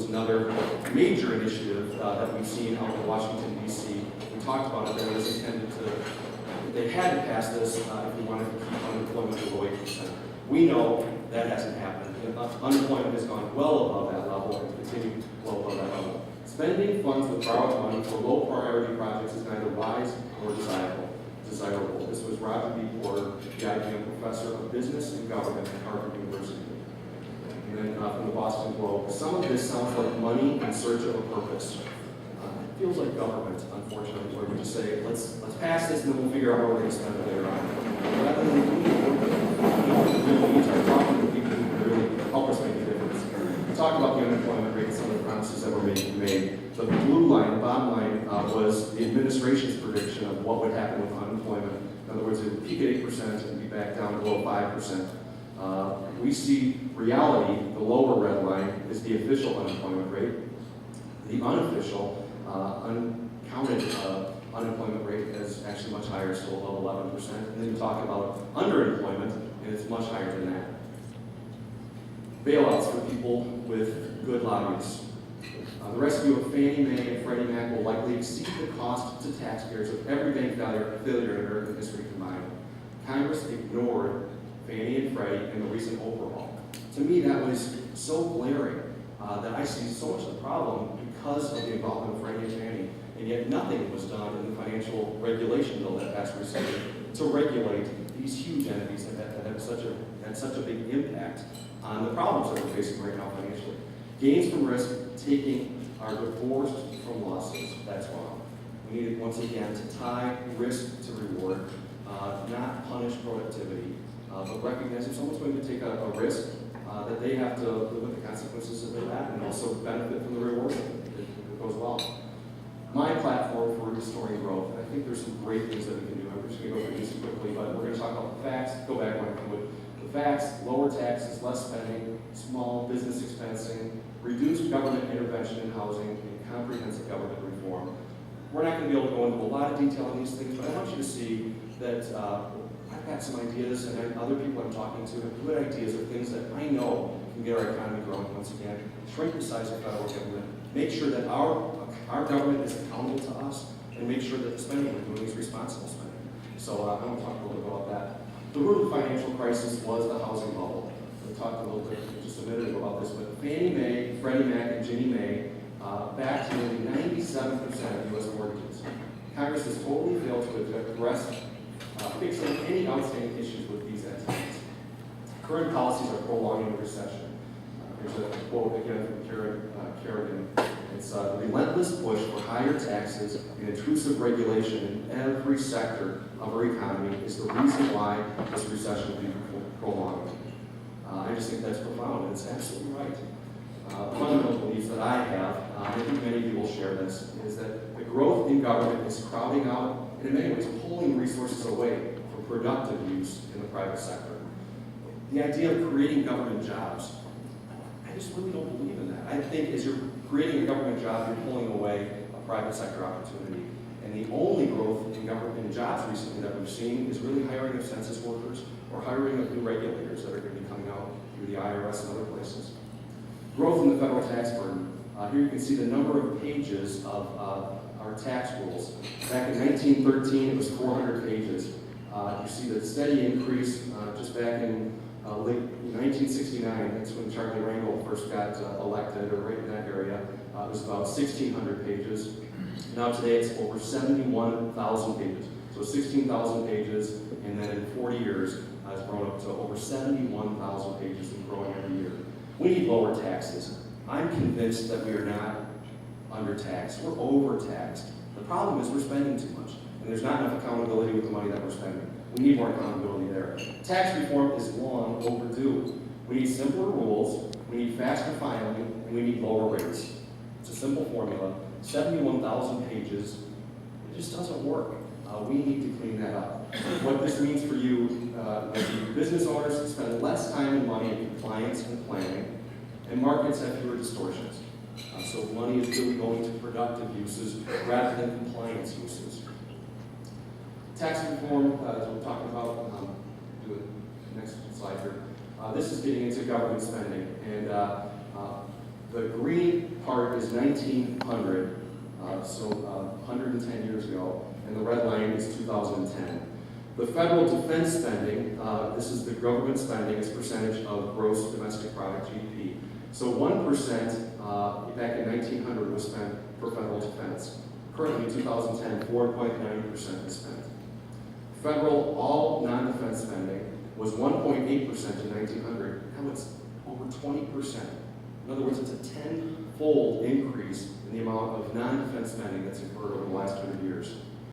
was another major initiative that we've seen out in Washington, D.C. We talked about it, that it was intended to, they had to pass this if we wanted to keep unemployment below 8%. We know that hasn't happened. Unemployment has gone well above that level and continued well above that level. Spending funds with borrowed money for low priority projects is neither wise nor desirable. This was Roger B. Porter, the IBM professor of business and government at Harvard University. And then from the Boston Globe, some of this sounds like money in search of a purpose. It feels like government, unfortunately, where we just say, let's pass this and then we'll figure out how we're going to spend it later on. Rather than really need to start talking to people who can really help us make a difference. We talked about the unemployment rate and some of the promises that were made. The blue line, the bottom line, was the administration's prediction of what would happen with unemployment. In other words, it would peak at 8% and be back down below 5%. We see reality, the lower red line, is the official unemployment rate. The unofficial, uncounted unemployment rate is actually much higher, still above 11%. And then you talk about underemployment, and it's much higher than that. Bailouts for people with good lobbies. The rescue of Fannie Mae and Freddie Mac will likely exceed the cost to taxpayers of every bank failure in American history combined. Congress ignored Fannie and Freddie in the recent overhaul. To me, that was so glaring that I see so much of the problem because of the involvement of Freddie and Fannie, and yet nothing was done in the financial regulation bill that passed recently to regulate these huge entities that had such a big impact on the problems that we're facing right now financially. Gains from risk taking are divorced from losses. That's wrong. We need, once again, to tie risk to reward, not punish productivity, but recognize if someone's going to take a risk, that they have to live with the consequences of that and also benefit from the reward if it goes well. My platform for restoring growth, and I think there's some great things that we can do. I'm just going to go through these quickly, but we're going to talk about the facts. Go back one quick. The facts: lower taxes, less spending, small business expensing, reduced government intervention in housing, and comprehensive government reform. We're not going to be able to go into a lot of detail on these things, but I want you to see that I've got some ideas, and other people I'm talking to have good ideas of things that I know can get our economy growing once again, shrink the size of federal government, make sure that our government is accountable to us, and make sure that the spending we're doing is responsible spending. So I want to talk a little bit about that. The root of the financial crisis was the housing bubble. We talked a little bit just a minute ago about this, but Fannie Mae, Freddie Mac, and Ginnie Mae backed nearly 97% of U.S. mortgages. Congress has totally failed to address fixing any outstanding issues with these entities. Current policies are prolonging the recession. Here's a quote again from Kerrigan. It's the relentless push for higher taxes and intrusive regulation in every sector of our economy is the reason why this recession will be prolonged. I just think that's profound, and it's absolutely right. Fundamental belief that I have, I think many people share this, is that the growth in government is crowding out, and in many ways pulling resources away from productive use in the private sector. The idea of creating government jobs, I just really don't believe in that. I think as you're creating a government job, you're pulling away a private sector opportunity. And the only growth in government jobs recently that we've seen is really hiring of census workers or hiring of new regulators that are going to be coming out through the IRS and other places. Growth in the federal tax burden. Here you can see the number of pages of our tax rules. Back in 1913, it was 400 pages. You see the steady increase just back in late 1969. That's when Charlie Rangel first got elected, or right in that area. It was about 1,600 pages. Now today it's over 71,000 pages. So 16,000 pages, and then in 40 years, it's grown up to over 71,000 pages and growing every year. We need lower taxes. I'm convinced that we are not undertaxed. We're overtaxed. The problem is we're spending too much, and there's not enough accountability with the money that we're spending. We need more accountability there. Tax reform is long overdue. We need simpler rules, we need faster filing, and we need lower rates. It's a simple formula. 71,000 pages, it just doesn't work. We need to clean that up. What this means for you, business owners spend less time and money in compliance and planning, and markets have fewer distortions. So money is really going to productive uses rather than compliance uses. Tax reform, as we're talking about, do it next slide here. This is getting into government spending, and the green part is 1900, so 110 years ago, and the red line is 2010. The federal defense spending, this is the government spending as percentage of gross domestic product, GDP. So 1% back in 1900 was spent for federal defense. Currently, in 2010, 4.9% is spent. Federal all non-defense spending was 1.8% in 1900. Now it's over 20%. In other words, it's a 10-fold increase in the amount of non-defense spending that's occurred over the last 100 years.